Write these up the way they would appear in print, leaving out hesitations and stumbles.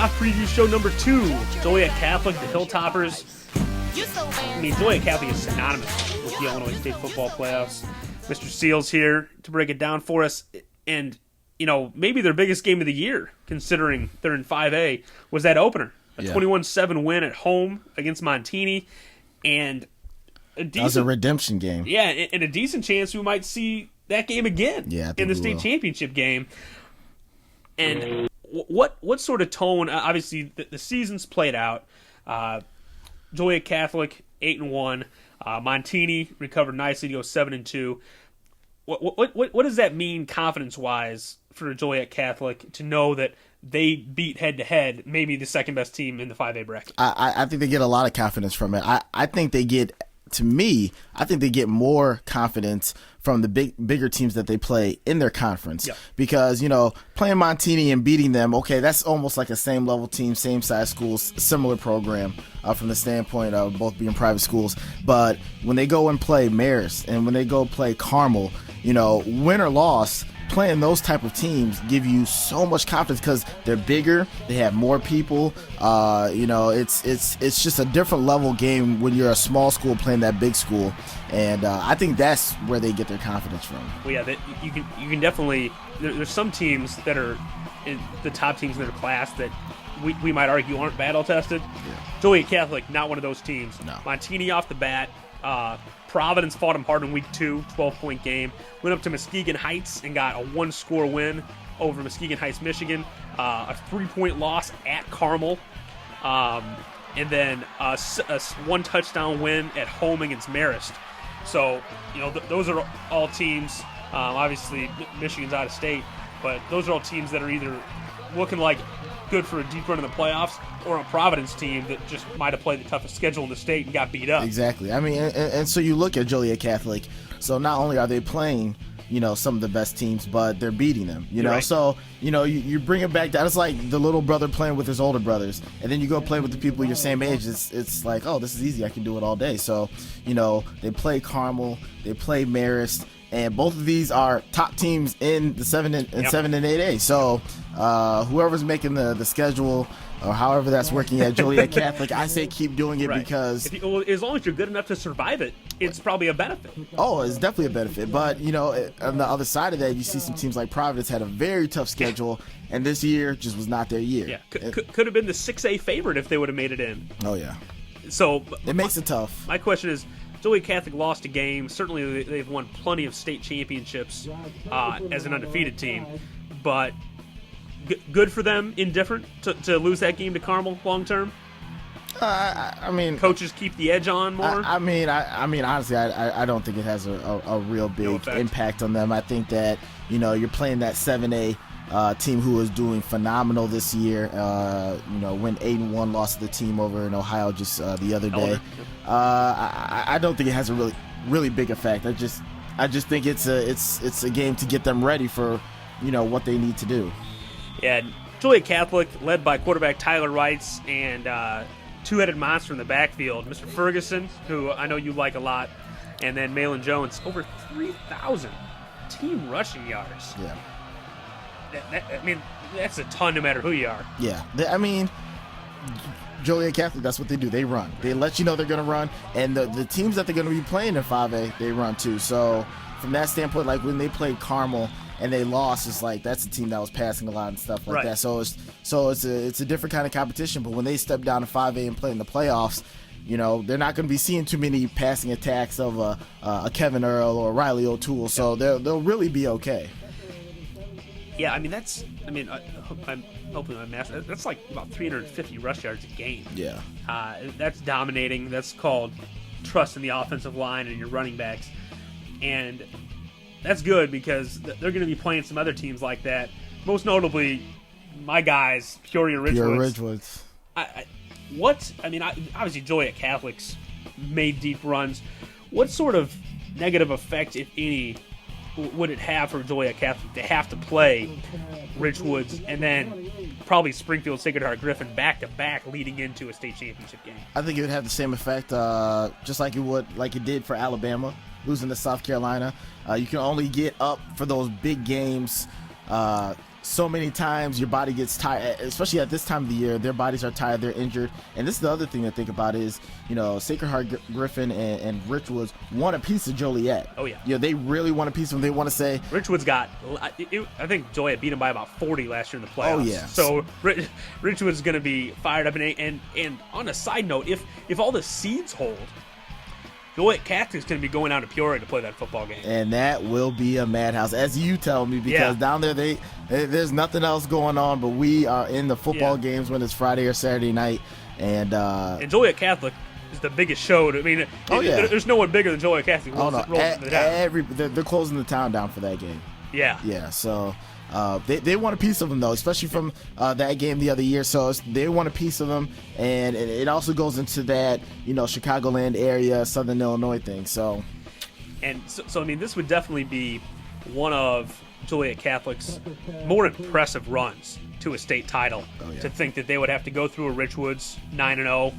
Playoff Preview Show number 2. Joliet Catholic, the Hilltoppers. I mean, Joliet Catholic is synonymous with the Illinois State football playoffs. Mr. Seals here to break it down for us. And, you know, maybe their biggest game of the year, considering they're in 5A, was that opener. A 21-7 win at home against Montini. And that was a redemption game. Yeah, and a decent chance we might see that game again in the state championship game. And what sort of tone? Obviously, the season's played out. Joliet Catholic 8-1. Montini recovered nicely to go 7-2. What does that mean confidence-wise for Joliet Catholic to know that they beat head-to-head maybe the second best team in the 5A bracket? I think they get a lot of confidence from it. I think they get. To me, I think they get more confidence from the bigger teams that they play in their conference. Yep. Because, you know, playing Montini and beating them, okay, that's almost like a same level team, same size schools, similar program from the standpoint of both being private schools. But when they go and play Marist and when they go play Carmel, you know, win or loss, playing those type of teams give you so much confidence because they're bigger, they have more people. You know, it's just a different level game when you're a small school playing that big school, and I think that's where they get their confidence from. Well, yeah, you can definitely. There's some teams that are in the top teams in their class that we might argue aren't battle tested. Yeah. Joliet Catholic, not one of those teams. No. Montini off the bat. Providence fought him hard in week 2, 12-point game. Went up to Muskegon Heights and got a 1-score win over Muskegon Heights, Michigan. A 3-point loss at Carmel. And then a 1-touchdown win at home against Marist. So, you know, those are all teams. Obviously, Michigan's out of state. But those are all teams that are either looking like good for a deep run in the playoffs, or a Providence team that just might have played the toughest schedule in the state and got beat up. Exactly. I mean, and so you look at Joliet Catholic, so not only are they playing, you know, some of the best teams, but they're beating them, you know. Right. So, you know, you bring it back down. It's like the little brother playing with his older brothers, and then you go play with the people your same age. It's like, oh, this is easy. I can do it all day. So, you know, they play Carmel, they play Marist, and both of these are top teams in the 7 and 8A. So whoever's making the schedule or however that's working at Joliet Catholic, I say keep doing it because as long as you're good enough to survive it, it's probably a benefit. Oh, it's definitely a benefit. But, you know, on the other side of that, you see some teams like Providence had a very tough schedule, and this year just was not their year. Yeah, could have been the 6A favorite if they would have made it in. Oh, yeah. So it makes it tough. My question is, Joliet Catholic lost a game. Certainly, they've won plenty of state championships as an undefeated team. But good for them, indifferent to lose that game to Carmel long term? I mean, coaches keep the edge on more. I mean, honestly, I don't think it has a real big impact on them. I think that, you know, you're playing that 7A team who is doing phenomenal this year. You know, went 8-1, lost to the team over in Ohio just the other day. I don't think it has a really big effect. I just think it's a game to get them ready for, you know, what they need to do. Yeah, Joliet Catholic, led by quarterback Tyler Wrights and two-headed monster in the backfield, Mr. Ferguson, who I know you like a lot, and then Malin Jones, over 3,000 team rushing yards. Yeah. I mean, that's a ton no matter who you are. Yeah. I mean, Joliet Catholic, that's what they do. They run. They let you know they're going to run, and the teams that they're going to be playing in 5A, they run too. So from that standpoint, like when they played Carmel and they lost, it's like that's a team that was passing a lot and stuff like that. So it's a different kind of competition. But when they step down to 5A and play in the playoffs, you know, they're not going to be seeing too many passing attacks of a Kevin Earl or Riley O'Toole. So they'll really be okay. Yeah, I mean I'm hoping my math. That's like about 350 rush yards a game. Yeah. That's dominating. That's called trust in the offensive line and your running backs, and that's good because they're going to be playing some other teams like that. Most notably, my guys, Peoria Ridgewoods. Obviously Joliet Catholics made deep runs. What sort of negative effect, if any, would it have for Joliet Catholic to have to play Ridgewoods and then probably Springfield Sacred Heart Griffin back-to-back leading into a state championship game? I think it would have the same effect just like it did for Alabama, losing to South Carolina. You can only get up for those big games so many times your body gets tired, especially at this time of the year. Their bodies are tired, they're injured. And this is the other thing to think about is, Sacred Heart Griffin and Richwoods want a piece of Joliet. Oh, yeah. They really want a piece of them. They want to say, Richwoods got, I think Joliet beat him by about 40 last year in the playoffs. Oh, yeah. So Richwoods is going to be fired up. And on a side note, if all the seeds hold, Joliet Catholic's going to be going down to Peoria to play that football game. And that will be a madhouse, as you tell me, because down there there's nothing else going on, but we are in the football games when it's Friday or Saturday night. And Joliet Catholic is the biggest show. There's no one bigger than Joliet Catholic. They're closing the town down for that game. Yeah. So they want a piece of them, though, especially from that game the other year. So they want a piece of them, and it also goes into that Chicagoland area, Southern Illinois thing. So this would definitely be one of Joliet Catholic's more impressive runs to a state title. Oh, yeah. To think that they would have to go through a Richwoods 9-0,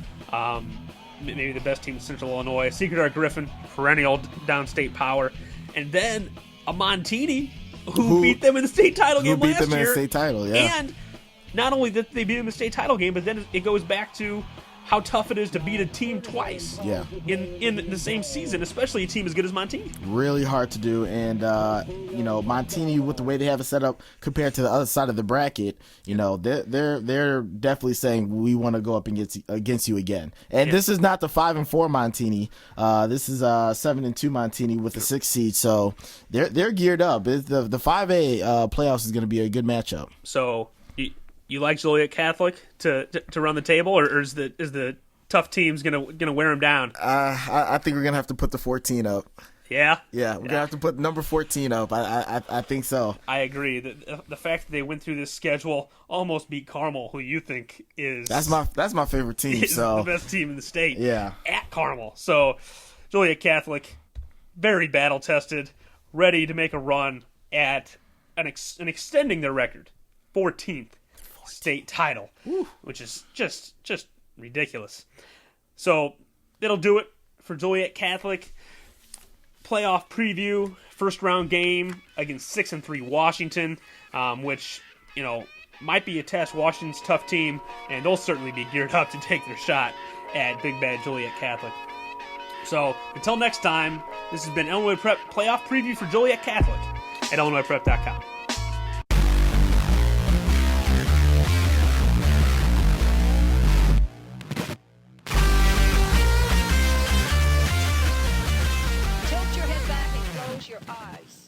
maybe the best team in Central Illinois, Sacred Heart Griffin, perennial downstate power, and then a Montini who beat them in the state title game last year. Who beat them in the state title, yeah. And not only that they beat them in the state title game, but then it goes back to how tough it is to beat a team twice in the same season, especially a team as good as Montini. Really hard to do. And, Montini, with the way they have it set up compared to the other side of the bracket, they're definitely saying we want to go up against you again. And this is not the 5-4 Montini. This is 7-2 Montini with the 6th seed. So they're geared up. The 5A playoffs is going to be a good matchup. So you like Joliet Catholic to run the table, or is the tough teams gonna wear them down? I think we're gonna have to put the 14 up. Yeah, we're gonna have to put number 14 up. I think so. I agree. The fact that they went through this schedule, almost beat Carmel, who you think is that's my favorite team. So the best team in the state. Yeah, at Carmel. So Joliet Catholic, very battle tested, ready to make a run at an extending their record, 14th. State title, which is just ridiculous. So that'll do it for Joliet Catholic. Playoff preview, first round game against 6-3 Washington, which might be a test. Washington's tough team, and they'll certainly be geared up to take their shot at Big Bad Joliet Catholic. So until next time, this has been Illinois Prep playoff preview for Joliet Catholic at IllinoisPrep.com. Tilt your head back and close your eyes.